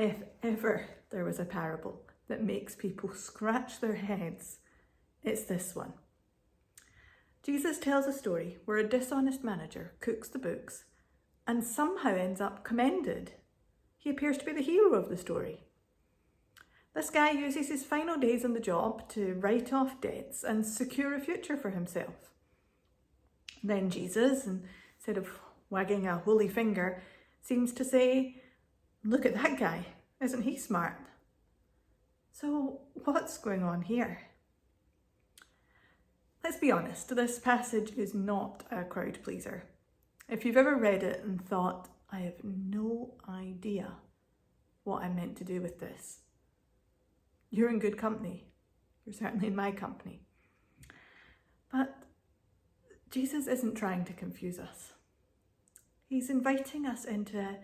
If ever there was a parable that makes people scratch their heads, it's this one. Jesus tells a story where a dishonest manager cooks the books and somehow ends up commended. He appears to be the hero of the story. This guy uses his final days on the job to write off debts and secure a future for himself. Then Jesus, instead of wagging a holy finger, seems to say, "Look at that guy, isn't he smart?" So what's going on here? Let's be honest, this passage is not a crowd pleaser. If you've ever read it and thought, I have no idea what I'm meant to do with this, you're in good company. You're certainly in my company. But Jesus isn't trying to confuse us. He's inviting us into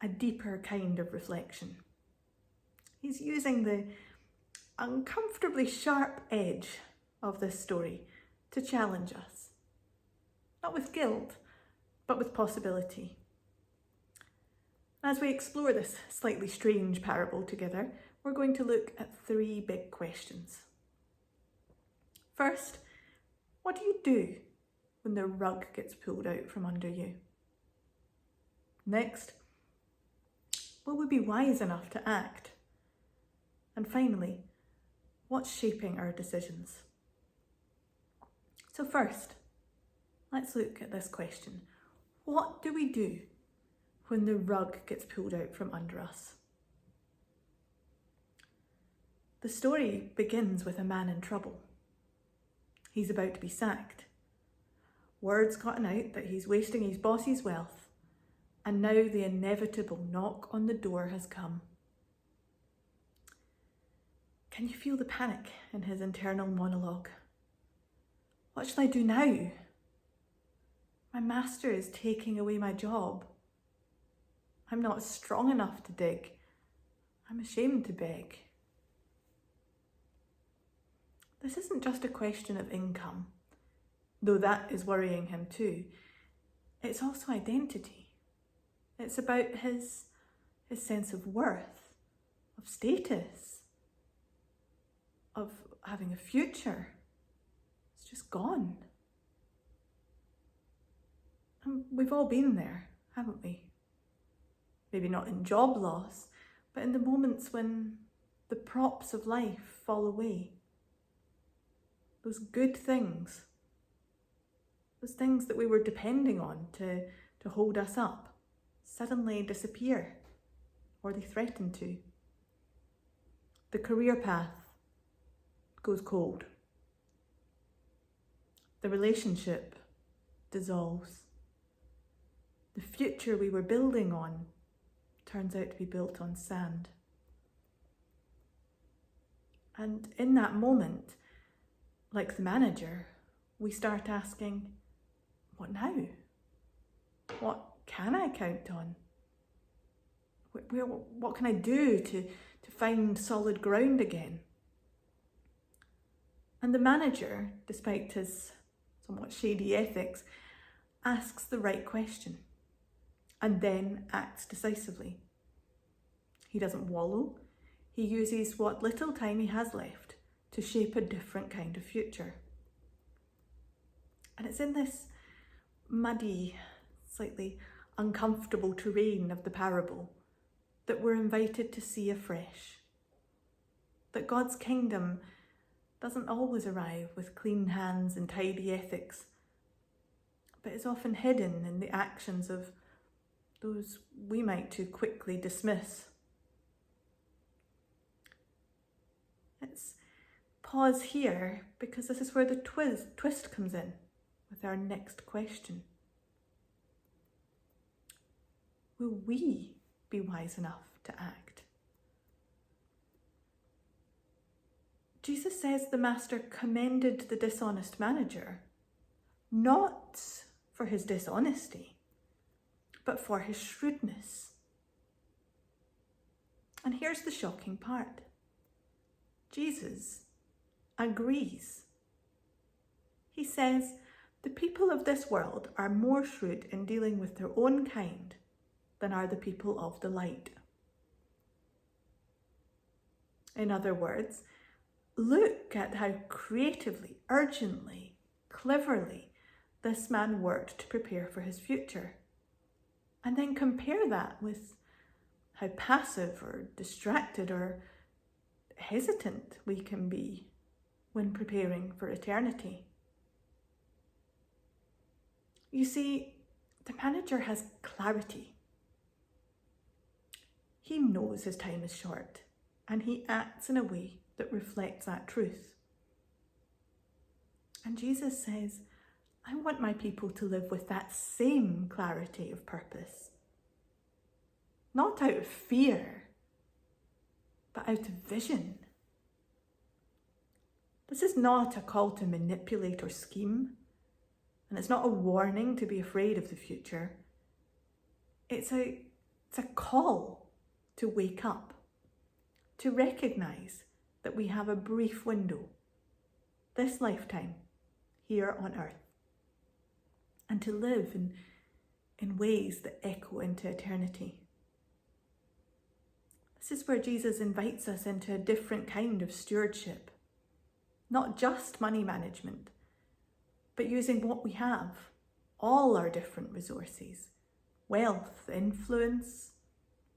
a deeper kind of reflection. He's using the uncomfortably sharp edge of this story to challenge us. Not with guilt, but with possibility. As we explore this slightly strange parable together, we're going to look at three big questions. First, what do you do when the rug gets pulled out from under you? Next, will we be wise enough to act? And finally, what's shaping our decisions? So first, let's look at this question. What do we do when the rug gets pulled out from under us? The story begins with a man in trouble. He's about to be sacked. Word's gotten out that he's wasting his boss's wealth, and now the inevitable knock on the door has come. Can you feel the panic in his internal monologue? What shall I do now? My master is taking away my job. I'm not strong enough to dig. I'm ashamed to beg. This isn't just a question of income, though that is worrying him too. It's also identity. It's about his sense of worth, of status, of having a future. It's just gone. And we've all been there, haven't we? Maybe not in job loss, but in the moments when the props of life fall away. Those good things, those things that we were depending on to hold us up, suddenly disappear, or they threaten to. The career path goes cold. The relationship dissolves. The future we were building on turns out to be built on sand. And in that moment, like the manager, we start asking, what now? What can I count on? What can I do to find solid ground again? And the manager, despite his somewhat shady ethics, asks the right question and then acts decisively. He doesn't wallow. He uses what little time he has left to shape a different kind of future. And it's in this muddy, slightly uncomfortable terrain of the parable that we're invited to see afresh. That God's kingdom doesn't always arrive with clean hands and tidy ethics, but is often hidden in the actions of those we might too quickly dismiss. Let's pause here because this is where the twist comes in with our next question. Will we be wise enough to act? Jesus says the master commended the dishonest manager, not for his dishonesty, but for his shrewdness. And here's the shocking part. Jesus agrees. He says, the people of this world are more shrewd in dealing with their own kind than are the people of the light. In other words, look at how creatively, urgently, cleverly this man worked to prepare for his future. And then compare that with how passive or distracted or hesitant we can be when preparing for eternity. You see, the manager has clarity. He knows his time is short, and he acts in a way that reflects that truth. And Jesus says, I want my people to live with that same clarity of purpose. Not out of fear, but out of vision. This is not a call to manipulate or scheme, and it's not a warning to be afraid of the future. It's a call to wake up, to recognise that we have a brief window, this lifetime, here on earth, and to live in ways that echo into eternity. This is where Jesus invites us into a different kind of stewardship, not just money management, but using what we have, all our different resources, wealth, influence,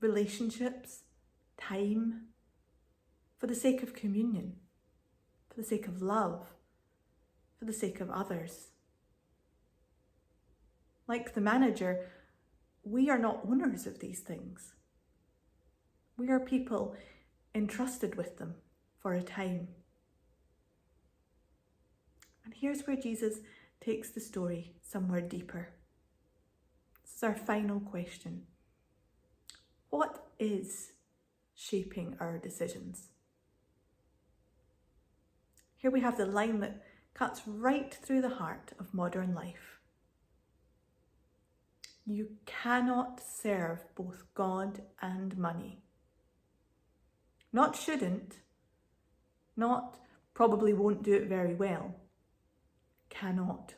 relationships, time, for the sake of communion, for the sake of love, for the sake of others. Like the manager, we are not owners of these things. We are people entrusted with them for a time. And here's where Jesus takes the story somewhere deeper. This is our final question. What is shaping our decisions? Here we have the line that cuts right through the heart of modern life. You cannot serve both God and money. Not shouldn't, not probably won't do it very well. Cannot.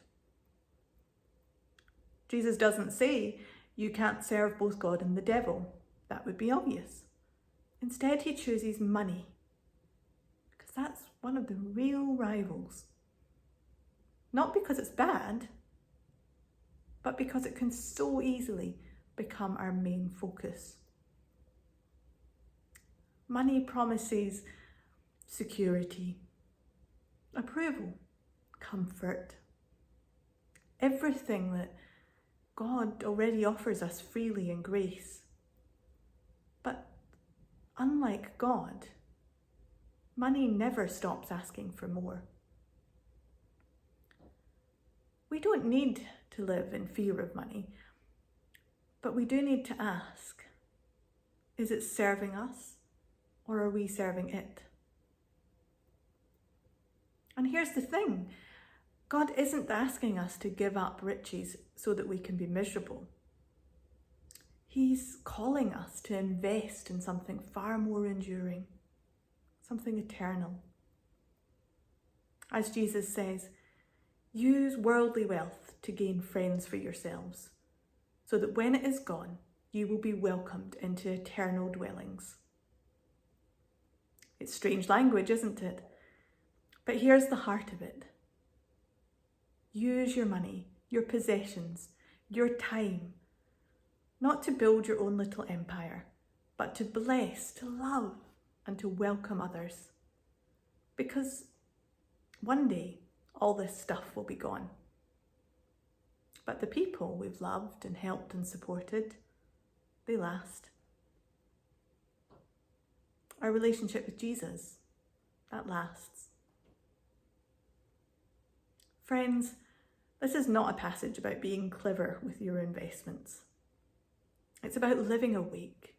Jesus doesn't say you can't serve both God and the devil. That would be obvious. Instead, he chooses money, because that's one of the real rivals. Not because it's bad, but because it can so easily become our main focus. Money promises security, approval, comfort, everything that God already offers us freely in grace. But unlike God, money never stops asking for more. We don't need to live in fear of money, but we do need to ask, is it serving us or are we serving it? And here's the thing, God isn't asking us to give up riches so that we can be miserable. He's calling us to invest in something far more enduring, something eternal. As Jesus says, use worldly wealth to gain friends for yourselves, so that when it is gone, you will be welcomed into eternal dwellings. It's strange language, isn't it? But here's the heart of it. Use your money, your possessions, your time, not to build your own little empire, but to bless, to love, and to welcome others. Because one day, all this stuff will be gone. But the people we've loved and helped and supported, they last. Our relationship with Jesus, that lasts. Friends, this is not a passage about being clever with your investments. It's about living awake.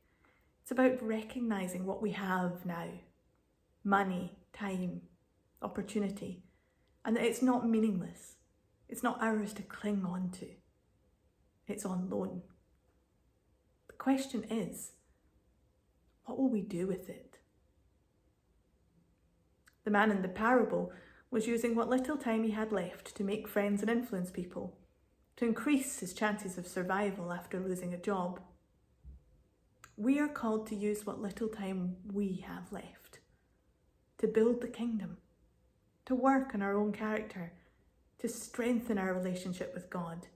It's about recognising what we have now. Money, time, opportunity. And that it's not meaningless. It's not ours to cling on to. It's on loan. The question is, what will we do with it? The man in the parable was using what little time he had left to make friends and influence people, to increase his chances of survival after losing a job. We are called to use what little time we have left to build the kingdom, to work on our own character, to strengthen our relationship with God,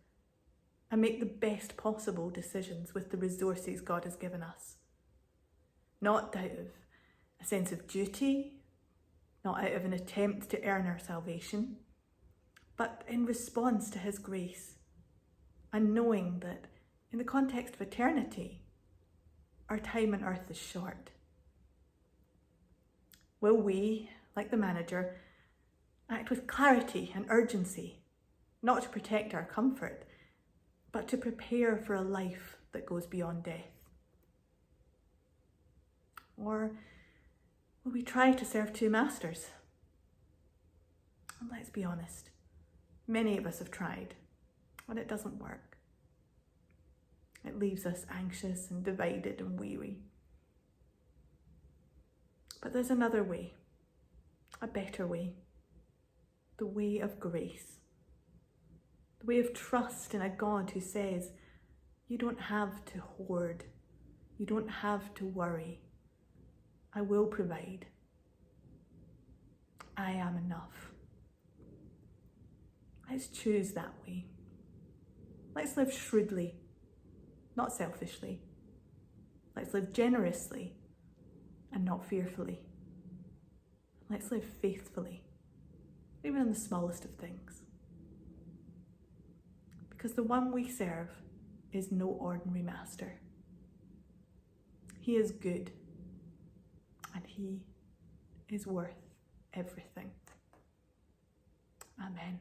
and make the best possible decisions with the resources God has given us. Not out of a sense of duty, not out of an attempt to earn our salvation, but in response to His grace, and knowing that in the context of eternity, our time on earth is short. Will we, like the manager, act with clarity and urgency, not to protect our comfort, but to prepare for a life that goes beyond death? Or will we try to serve two masters? And let's be honest, many of us have tried, and it doesn't work. It leaves us anxious and divided and weary. But there's another way, a better way, the way of grace, the way of trust in a God who says, you don't have to hoard, you don't have to worry. I will provide. I am enough. Let's choose that way. Let's live shrewdly, not selfishly. Let's live generously and not fearfully. Let's live faithfully, even in the smallest of things. Because the one we serve is no ordinary master. He is good, and He is worth everything. Amen.